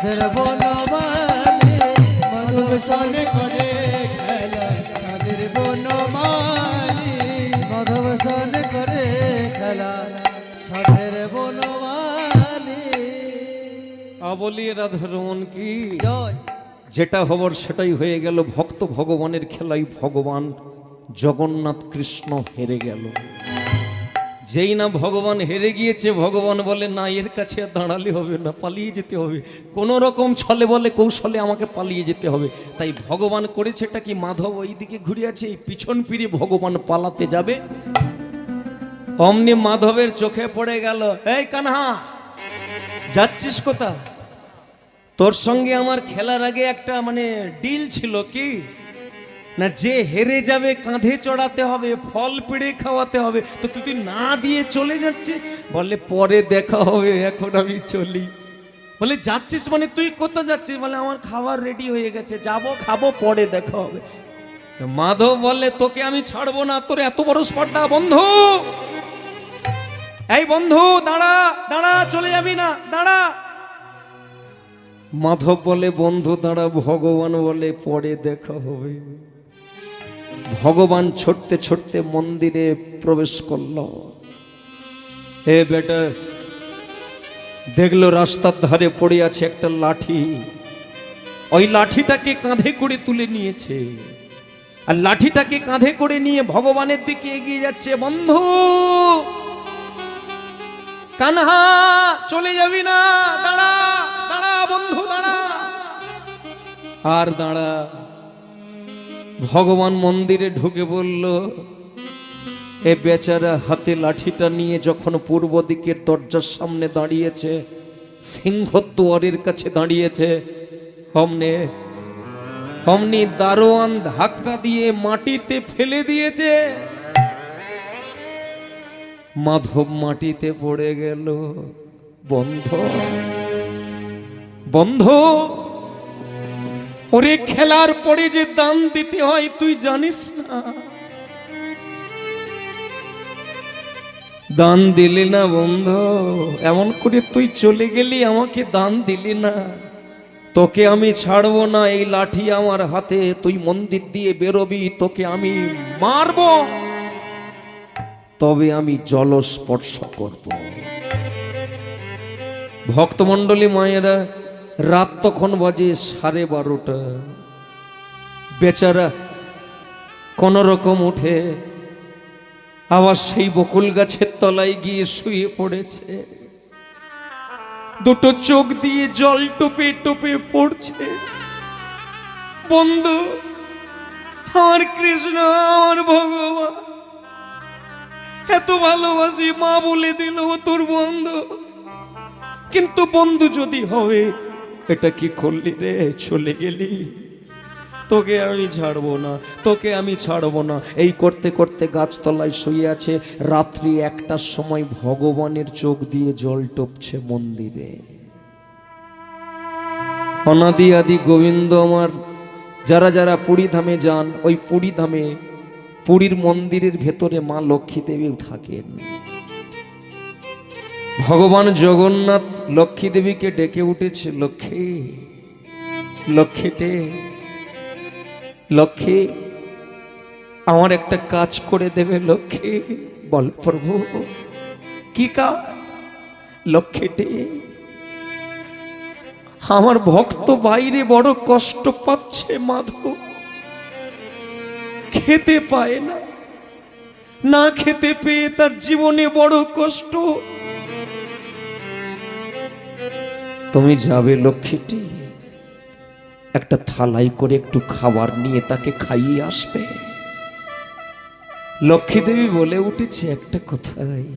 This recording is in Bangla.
সাধের বনমালী মাধব সনে করে খেলা সাধের বনমালী মাধব সনে করে খেলা সাধের বনমালী। বলি রাধারমন কি জয়। যেটা হবার সেটাই হয়ে গেল। ভক্ত ভগবানের খেলায় ভগবান জগন্নাথ কৃষ্ণ হেরে গেল। যেই না ভগবান হেরে গিয়েছে, ভগবান বলে না, এর কাছে আর দাঁড়ালে হবে না, পালিয়ে যেতে হবে। কোনো রকম ছলে বলে কৌশলে আমাকে পালিয়ে যেতে হবে। তাই ভগবান করেছেটা কি, মাধব ওই দিকে ঘুরে আছে, পিছন ফিরে ভগবান পালাতে যাবে, অমনি মাধবের চোখে পড়ে গেল, এই কানহা যাচ্ছিস কোথা? তোর সঙ্গে আমার খেলার আগে একটা ডিল ছিল কি না, যে হেরে যাবে কাঁধে চড়াতে হবে, ফল পেড়ে খাওয়াতে হবে। তো তুই না দিয়ে চলে যাচ্ছিস? বলে পরে দেখা হবে, এখন আমি চলি। বলে যাচ্ছিস মানে তুই কোথায় যাচ্ছিস? বলে আমার খাবার রেডি হয়ে গেছে, যাবো খাবো, পরে দেখা হবে। মাধব বলে তোকে আমি ছাড়বো না, তোর এত বড় স্পর্ধা। বন্ধু, এই বন্ধু দাঁড়া দাঁড়া, চলে যাবি না, দাঁড়া। মাধব বলে বন্ধু দাঁড়া, ভগবান বলে পরে দেখা হবে। ভগবান ছুটতে ছুটতে মন্দিরে প্রবেশ করল। এ বেটা দেখলো রাস্তার ধারে পড়ে আছে একটা লাঠি। ওই লাঠিটাকে কাঁধে করে তুলে নিয়েছে, আর লাঠিটাকে কাঁধে করে নিয়ে ভগবানের দিকে এগিয়ে যাচ্ছে। বন্ধু কানহা চলে যাবি না, দাঁড়া দাঁড়া বন্ধু দাঁড়া, আর দাঁড়া। ভগবান মন্দিরে ঢুকে বলল, এ বেচারা হাতে লাঠিটা নিয়ে যখন পূর্ব দিকের দরজার সামনে দাঁড়িয়েছে, সিংহদ্বারের কাছে দাঁড়িয়েছে, অমনি দারোয়ান ধাক্কা দিয়ে মাটিতে ফেলে দিয়েছে। মাধব মাটিতে পড়ে গেল। বন্ধ বন্ধ, ওরে খেলার পরে যে দান দিতে হয় তুই জানিস না? দান দিলি না বন্ধু, এমন করে তুই চলে গেলি, আমাকে দান দিলি না। তোকে আমি ছাড়বো না, এই লাঠি আমার হাতে, তুই মন্দির দিয়ে বেরোবি, তোকে আমি মারব, তবে আমি জলস্পর্শ করব। ভক্তমণ্ডলী মায়েরা, রাত তখন বাজে 12:30। বেচারা কোন রকম উঠে আবার সেই বকুল গাছের তলায় গিয়ে শুয়ে পড়েছে। দুটো চোখ দিয়ে জল টোপে টোপে পড়ছে। বন্ধু আমার কৃষ্ণ, আমার ভগবান, এত ভালোবাসি, মা বলে দিল তোর বন্ধু, কিন্তু বন্ধু যদি হবে, এটা কি করলি রে? চলে গেলি, তোকে আমি ছাড়বো না, তোকে আমি ছাড়বো না। এই করতে করতে গাছতলায় শুয়ে আছে। রাত্রি 1টার সময় ভগবানের চোখ দিয়ে জল টপছে মন্দিরে। অনাদি আদি গোবিন্দ আমার। যারা যারা পুরী ধামে যান, ওই পুরী ধামে পুরীর মন্দিরের ভেতরে মা লক্ষ্মী দেবী থাকেন। ভগবান জগন্নাথ লক্ষ্মী দেবীকে ডেকে উঠেছে, লক্ষ্মী লক্ষ্মীটে, লক্ষ্মী আমার একটা কাজ করে দেবে লক্ষ্মী। বল প্রভু কি কাজ? লক্ষ্মীটে, আমার ভক্ত বাইরে বড় কষ্ট পাচ্ছে মাধব, খেতে পায় না, না খেতে পেয়ে তার জীবনে বড় কষ্ট। তুমি যাবে লক্ষ্মীটি, একটা থালাই করে একটু খাবার নিয়ে তাকে খাইয়ে আসবে। লক্ষ্মী দেবী বলে উঠেছে একটা কথাই,